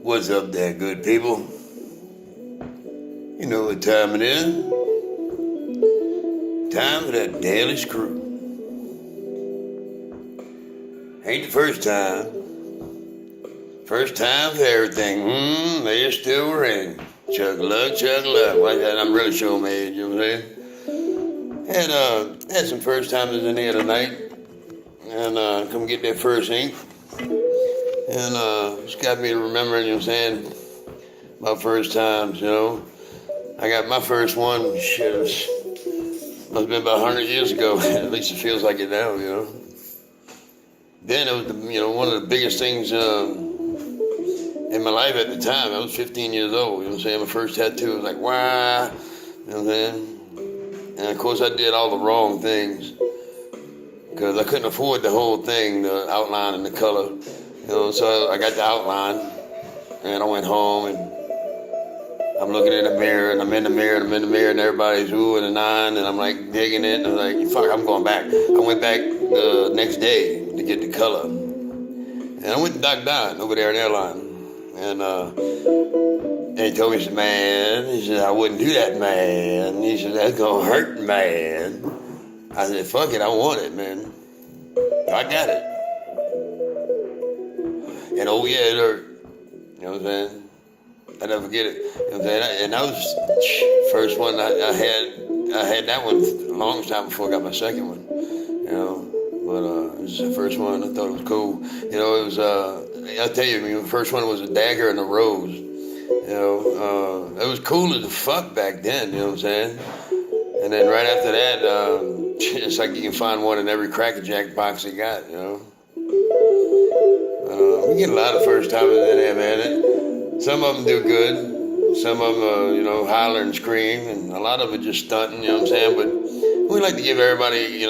What's up there, good people? You know what time it is. Time for that daily screw. Ain't the first time. First time for everything. They still ring. Chug luck, chug luck. Like that, I'm really showing my age, you know what I'm saying? Had some first timers in here tonight. And come get their first ink. And it's got me to remembering, you know what I'm saying, my first times, you know. I got my first one, shit, it must have been about 100 years ago. At least it feels like it now, you know. Then it was, one of the biggest things in my life at the time. I was 15 years old, you know what I'm saying. My first tattoo was like, wow, you know what I'm saying. And of course I did all the wrong things because I couldn't afford the whole thing, the outline and the color. You know, so I got the outline, and I went home, and I'm looking in the mirror, and I'm in the mirror, and everybody's oohing and ahhing, and I'm like digging it, and I'm like, fuck, I'm going back. I went back the next day to get the color, and I went to Doc Don over there in Airline, and he told me, he said, man, he said, I wouldn't do that, man. He said, that's gonna hurt, man. I said, fuck it, I want it, man. I got it. And oh yeah, it hurt. You know what I'm saying? I never forget it. You know what I'm saying? And that was the first one I had that one a long time before I got my second one. You know, but it was the first one. I thought it was cool. You know, it was. I'll tell you, the first one was a dagger and a rose. You know, it was cool as the fuck back then. You know what I'm saying? And then right after that, it's like you can find one in every Cracker Jack box you got. You know. We get a lot of first timers in there, man. Some of them do good. Some of them, holler and scream, and a lot of it just stunting, you know what I'm saying? But we like to give everybody,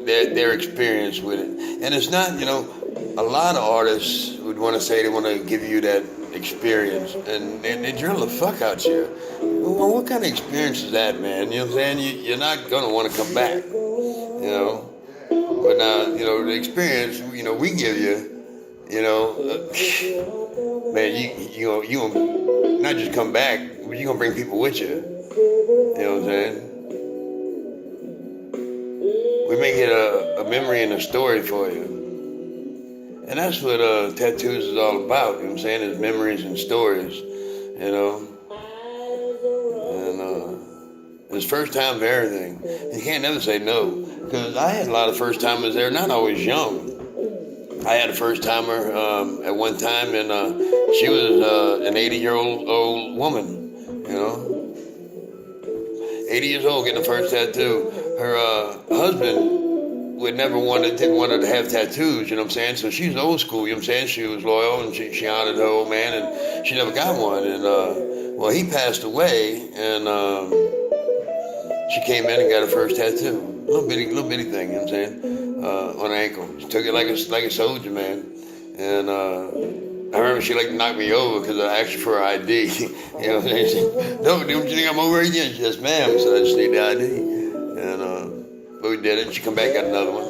their experience with it. And it's not, a lot of artists would want to say they want to give you that experience, and they drill the fuck out you. Well, what kind of experience is that, man? You know what I'm saying? You're not going to want to come back, you know? But now, the experience, we give you, man, you gonna not just come back, but you gonna bring people with you. You know what I'm saying? We make it a memory and a story for you. And that's what tattoos is all about, you know what I'm saying? Is memories and stories, you know. And it's first time for everything. You can't never say no. Because I had a lot of first timers there, not always young. I had a first timer at one time, and she was an 80-year-old woman, 80 years old, getting the first tattoo. Her husband didn't want her to have tattoos, you know what I'm saying? So she was old school, you know what I'm saying? She was loyal, and she honored her old man, and she never got one. And well, he passed away, and she came in and got her first tattoo. Little bitty thing, you know what I'm saying? On her ankle. She took it like a soldier, man. And I remember she like to knock me over because I asked her for her ID. You know what I'm saying? She said, no, don't you think I'm over again? She said, yes, ma'am. So I just need the ID. And but we did it. She come back, got another one.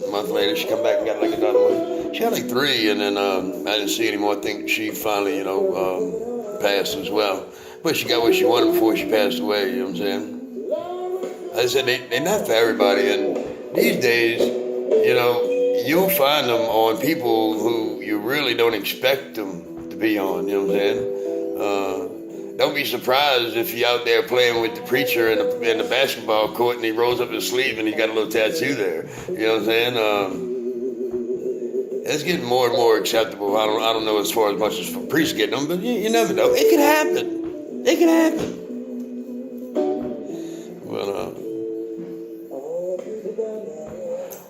A month later, she come back and got like another one. She had like 3, and then I didn't see anymore. I think she finally, passed as well. But she got what she wanted before she passed away. You know what I'm saying? I said they're not for everybody, and these days, you'll find them on people who you really don't expect them to be on. You know what I'm saying? Don't be surprised if you're out there playing with the preacher in the basketball court, and he rolls up his sleeve and he got a little tattoo there. You know what I'm saying? It's getting more and more acceptable. I don't know as far as much as for priests getting them, but you never know. It can happen. It can happen.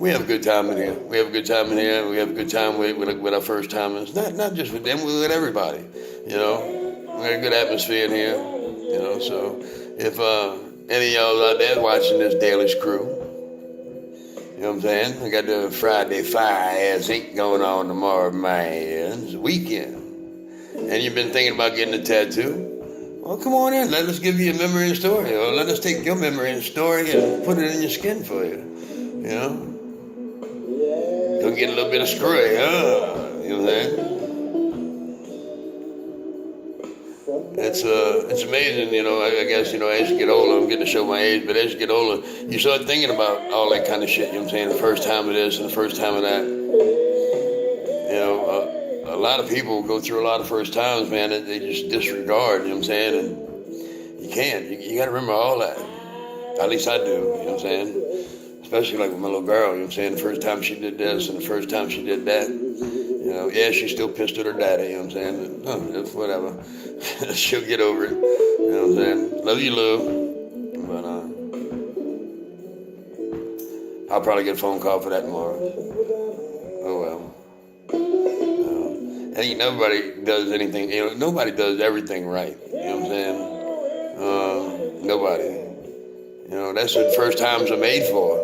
We have a good time in here. We have a good time in here. We have a good time with our first timers. Not just with them, with everybody. We got a good atmosphere in here. So if any of y'all out there watching this daily screw, you know what I'm saying? We got the Friday Fire Ink going on tomorrow, man. It's a weekend. And you've been thinking about getting a tattoo? Well, come on in. Let us give you a memory and story. Or let us take your memory and story and put it in your skin for you. Go get a little bit of screwy, huh? You know what I'm saying? It's amazing, I guess, as you get older, I'm getting to show my age, but as you get older, you start thinking about all that kind of shit, you know what I'm saying? The first time of this and the first time of that. A lot of people go through a lot of first times, man, that they just disregard, you know what I'm saying? And you can't. You got to remember all that. At least I do, you know what I'm saying? Especially like with my little girl, you know what I'm saying? The first time she did this and the first time she did that. Yeah, she's still pissed at her daddy, you know what I'm saying? Oh, it's whatever. She'll get over it, you know what I'm saying? Love you, Lou. But, I'll probably get a phone call for that tomorrow. Oh, well. I think nobody does anything, nobody does everything right, you know what I'm saying? Nobody. That's what first times are made for,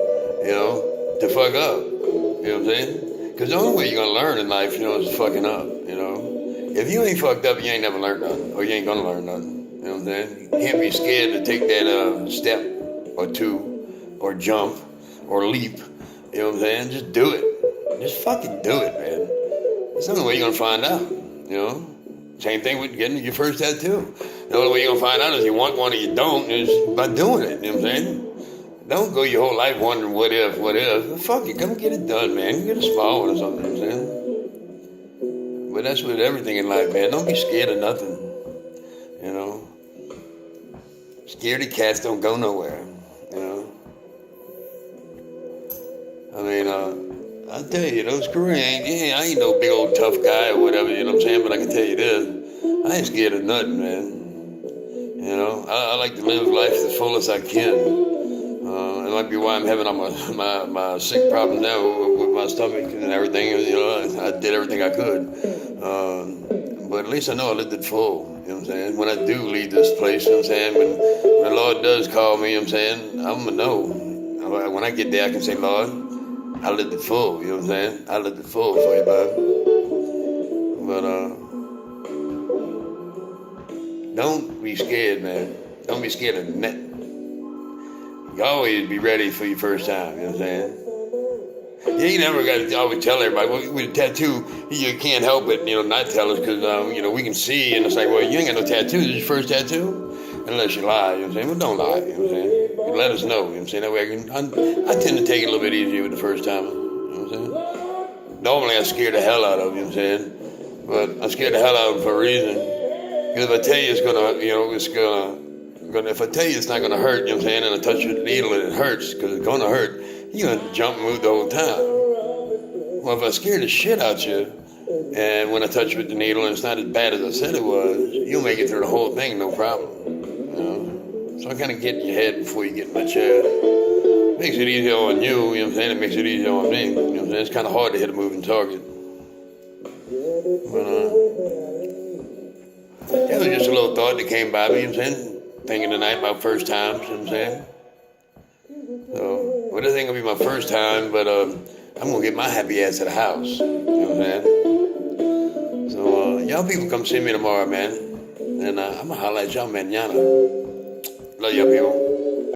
to fuck up, you know what I'm saying? Because the only way you're going to learn in life, is fucking up, If you ain't fucked up, you ain't never learned nothing, or you ain't going to learn nothing, you know what I'm saying? You can't be scared to take that step or two, or jump, or leap, you know what I'm saying? Just do it. Just fucking do it, man. That's the only way you're going to find out, Same thing with getting your first tattoo. The only way you're going to find out is you want one or you don't is by doing it, you know what I'm saying? Don't go your whole life wondering what if. Fuck it, come get it done, man. Get a small one or something, you know what I'm saying? But that's with everything in life, man. Don't be scared of nothing, Scaredy cats don't go nowhere, I mean, I'll tell you, those careers I ain't no big old tough guy or whatever, you know what I'm saying? But I can tell you this, I ain't scared of nothing, man. I like to live life as full as I can. It might be why I'm having all my sick problems now with my stomach and everything. I did everything I could. But at least I know I lived it full, you know what I'm saying? When I do leave this place, you know what I'm saying? When the Lord does call me, you know what I'm saying? I'm going to know. When I get there, I can say, Lord, I lived it full, you know what I'm saying? I lived it full for you, bud. But, don't be scared, man. Don't be scared of nothing. You always be ready for your first time, you know what I'm saying? You ain't never got to always tell everybody, well, with a tattoo, you can't help it, not tell us because, we can see, and it's like, well, you ain't got no tattoo, this is your first tattoo? Unless you lie, you know what I'm saying? Well, don't lie, you know what I'm saying? You let us know, you know what I'm saying? That way I tend to take it a little bit easier with the first time, you know what I'm saying? Normally I scare the hell out of you know what I'm saying? But I scared the hell out of them for a reason. Because if I tell you if I tell you it's not gonna hurt, you know what I'm saying, and I touch you with the needle and it hurts, because it's gonna hurt, you're gonna jump and move the whole time. Well, if I scare the shit out you, and when I touch you with the needle and it's not as bad as I said it was, you'll make it through the whole thing, no problem. So I kind of get in your head before you get in my chair. Makes it easier on you, you know what I'm saying? It makes it easier on me, you know what I'm saying? It's kind of hard to hit a moving target. But, that was just a little thought that came by me, you know what I'm saying? Thinking tonight about first times, you know what I'm saying? So, this ain't gonna be my first time, but I'm gonna get my happy ass to the house, you know what I'm saying? So, y'all people come see me tomorrow, man. And I'm gonna holler at y'all mañana. Love y'all people.